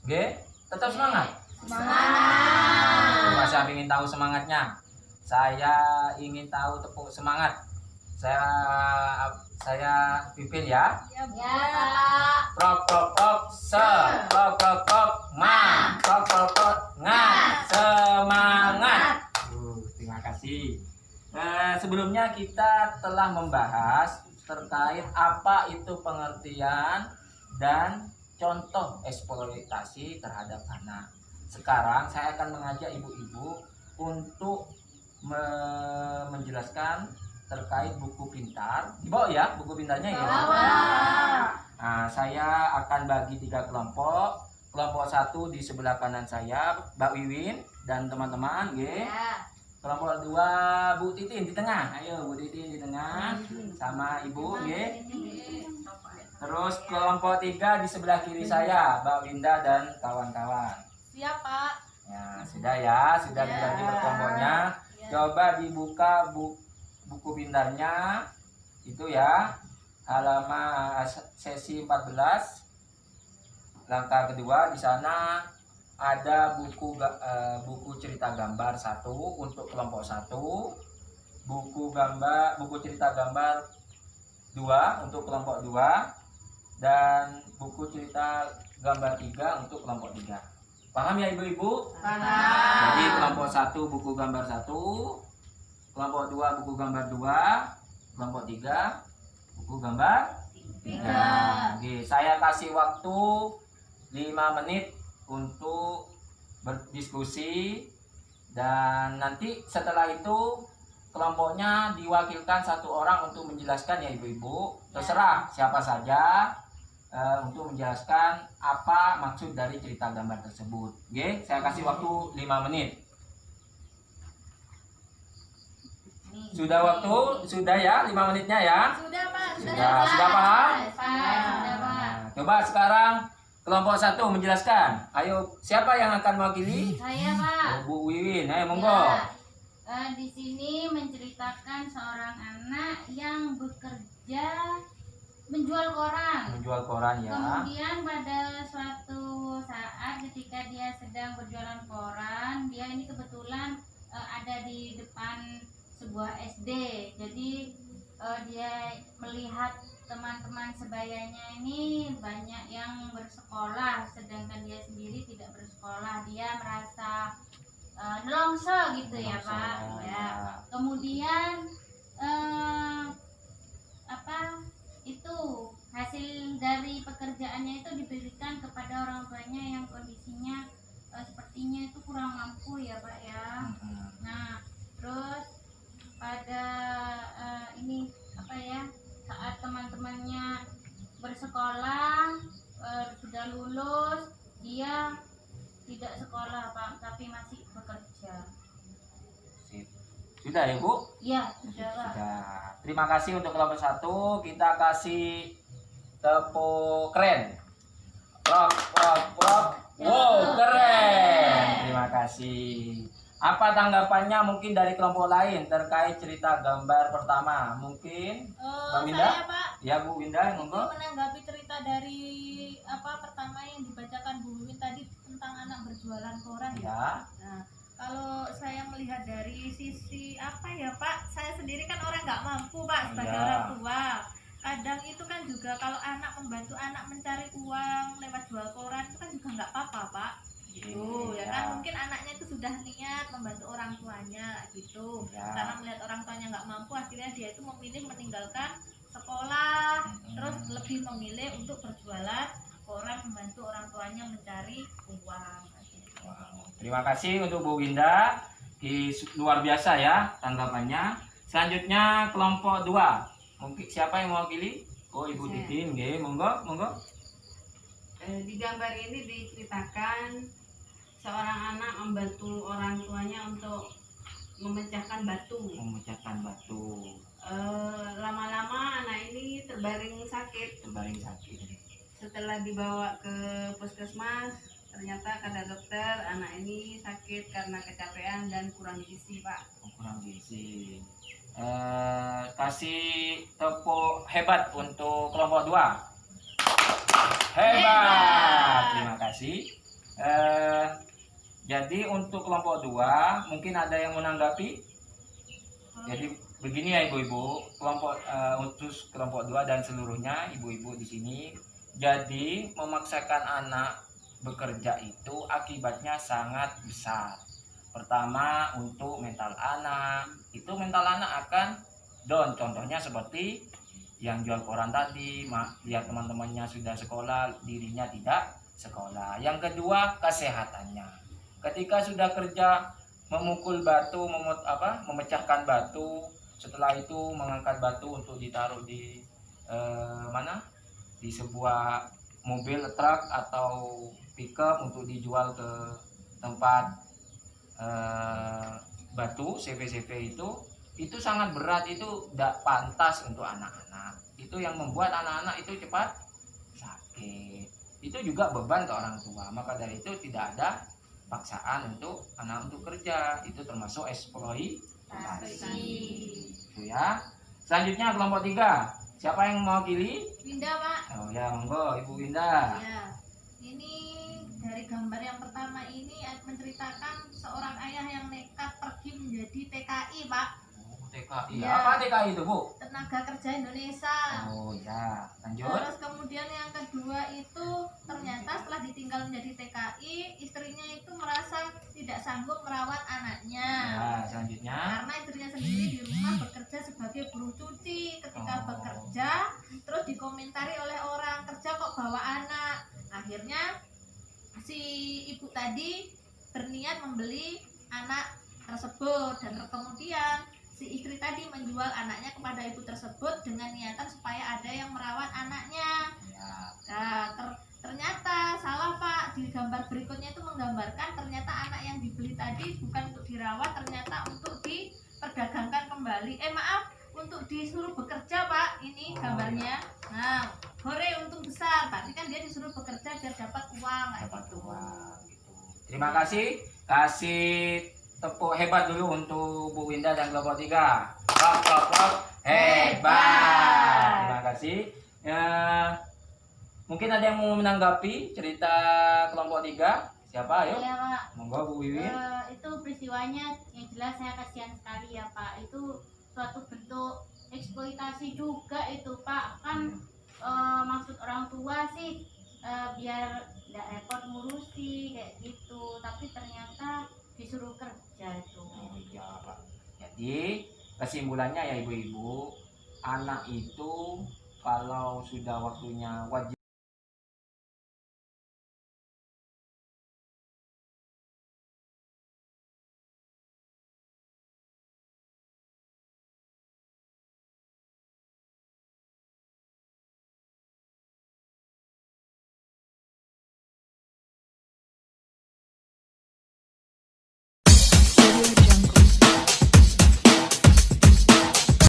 Oke, tetap semangat. Semangat. Masa ingin tahu semangatnya? Saya ingin tahu tepuk semangat. Saya pimpin ya. Ya, Pak. Prok prok prok se, prok prok prok ma, prok prok prok nga, semangat. Terima kasih. Sebelumnya kita telah membahas terkait apa itu pengertian dan contoh eksploitasi terhadap anak. Sekarang saya akan mengajak ibu-ibu untuk menjelaskan terkait buku pintar. Dibawa ya buku pintarnya ya. Nah, saya akan bagi 3 kelompok. Kelompok 1 di sebelah kanan saya, Mbak Wiwin dan teman-teman, ya. Kelompok 2 Bu Titin di tengah. Ayo Bu Titin di tengah sama Ibu, ya. Terus kelompok 3 di sebelah kiri saya, Mbak Winda dan kawan-kawan. Siap, Pak. Ya, sudah ya, sudah dibagi per kelompoknya. Coba dibuka buku pintarnya itu ya, halaman sesi 14 langkah kedua. Di sana ada buku cerita gambar 1 untuk kelompok 1, buku cerita gambar 2 untuk kelompok 2, dan buku cerita gambar 3 untuk kelompok 3. Paham ya ibu-ibu? Paham. Jadi kelompok 1 buku gambar 1, kelompok 2 buku gambar 2, kelompok 3 buku gambar 3. Oke, saya kasih waktu 5 menit untuk berdiskusi, dan nanti setelah itu kelompoknya diwakilkan 1 orang untuk menjelaskan ya ibu-ibu. Terserah siapa saja untuk menjelaskan apa maksud dari cerita gambar tersebut. Oke, saya kasih waktu 5 menit. Sudah waktu? Sudah ya 5 menitnya ya? Sudah, Pak. Sudah paham? Sudah, Pak. Nah, coba sekarang kelompok 1 menjelaskan. Ayo, siapa yang akan mewakili? Saya, Pak. Bu Wiwin, ayo monggo. Di sini menceritakan seorang anak yang bekerja menjual koran. Menjual koran ya. Kemudian pada suatu saat ketika dia sedang berjualan koran, dia ini kebetulan ada di depan sebuah SD. Jadi dia melihat teman-teman sebayanya ini banyak yang bersekolah, sedangkan dia sendiri tidak bersekolah. Dia merasa nelongso gitu ya, Pak. Ya. Kemudian itu hasil dari pekerjaannya itu diberikan kepada orang tuanya yang kondisinya sepertinya itu kurang mampu ya, Pak ya. Nah, terus pada saat teman-temannya bersekolah sudah lulus, dia tidak sekolah, Pak, tapi masih bekerja. Sudah ya Bu? Iya, sudah, Pak. Sudah. Terima kasih untuk kelompok 1. Kita kasih tepuk keren. Prok prok prok. Wow, keren. Terima kasih. Apa tanggapannya mungkin dari kelompok lain terkait cerita gambar pertama? Mungkin Mbak Winda? Saya, Pak, Ya Bu Winda, monggo. menanggapi cerita dari pertama yang dibacakan Bu Wiwin tadi tentang anak berjualan koran ya. Ya. Nah, kalau saya melihat dari sisi Pak, saya sendiri kan orang nggak mampu, Pak, sebagai orang tua. Kadang itu kan juga kalau anak membantu anak mencari uang lewat jual koran itu kan juga nggak apa-apa, Pak. Gitu ya kan, mungkin anaknya itu sudah niat membantu orang tuanya gitu. Karena melihat orang tuanya nggak mampu, akhirnya dia itu memilih meninggalkan sekolah, terus lebih memilih untuk berjualan koran, membantu orang tuanya mencari uang. Terima kasih untuk Bu Winda. Luar biasa ya tanggapannya. Selanjutnya kelompok 2. Mungkin siapa yang mewakili? Oh, Ibu Titin, nggih, monggo, monggo. Di gambar ini diceritakan seorang anak membantu orang tuanya untuk memecahkan batu. Memecahkan batu. Lama-lama anak ini terbaring sakit. Setelah dibawa ke puskesmas, ternyata kata dokter anak ini sakit karena kecapean dan kurang gizi, Pak. Kurang gizi. Kasih tepuk hebat untuk kelompok 2. Hebat. Terima kasih. Jadi untuk kelompok 2 mungkin ada yang menanggapi. Jadi begini ya ibu-ibu, untuk kelompok 2 dan seluruhnya ibu-ibu di sini. Jadi memaksakan anak bekerja itu akibatnya sangat besar. Pertama untuk mental anak, itu mental anak akan down. Contohnya seperti yang jual koran tadi, lihat teman-temannya sudah sekolah, dirinya tidak sekolah. Yang kedua kesehatannya. Ketika sudah kerja memukul batu, memecahkan batu, setelah itu mengangkat batu untuk ditaruh di mana? Di sebuah mobil truk atau pickup untuk dijual ke tempat batu CV itu sangat berat, itu tidak pantas untuk anak-anak. Itu yang membuat anak-anak itu cepat sakit. Itu juga beban ke orang tua. Maka dari itu tidak ada paksaan untuk anak untuk kerja, itu termasuk eksploitasi. Itu ya. Selanjutnya kelompok 3. Siapa yang mau pilih? Winda, Pak. Oh ya, monggo Ibu Winda. Ya, ini dari gambar yang pertama ini menceritakan seorang ayah yang nekat pergi menjadi TKI, Pak. Oh, TKI. Ya. Apa TKI itu, Bu? Tenaga Kerja Indonesia. Oh ya, lanjut. Terus kemudian yang kedua itu ternyata setelah ditinggal menjadi TKI, istrinya itu merasa tidak sanggup merawat anaknya. Ya, selanjutnya. Karena istrinya sendiri di rumah bekerja sebagai buruh cuci. Ketika Oh. bekerja, terus dikomentari oleh orang, kerja kok bawa anak. Akhirnya si ibu tadi berniat membeli anak tersebut, dan kemudian si istri tadi menjual anaknya kepada ibu tersebut dengan niatan supaya ada yang merawat anaknya. Ya. Nah, ternyata salah, Pak. Di gambar berikutnya itu menggambarkan ternyata anak yang dibeli tadi bukan untuk dirawat, ternyata untuk diperdagangkan kembali. Untuk disuruh bekerja, Pak. Ini Oh, gambarnya. Nah, hore untung besar. Berarti kan dia disuruh bekerja biar dapat uang kayak Dapat gitu. uang gitu. Terima kasih. Kasih tepuk hebat dulu untuk Bu Winda dan kelompok 3. Klop, hebat. Terima kasih. Ya, mungkin ada yang mau menanggapi cerita kelompok 3. Siapa? Ayo. Iya, Pak. Monggo Bu Wiwin. Itu peristiwanya yang jelas saya kasihan sekali ya, Pak. Itu suatu bentuk eksploitasi juga itu, Pak. Kan maksud orang tua sih biar tidak repot ngurusi kayak gitu, tapi ternyata disuruh kerja itu. Oh iya, Pak. Jadi kesimpulannya ya ibu-ibu, anak itu kalau sudah waktunya wajib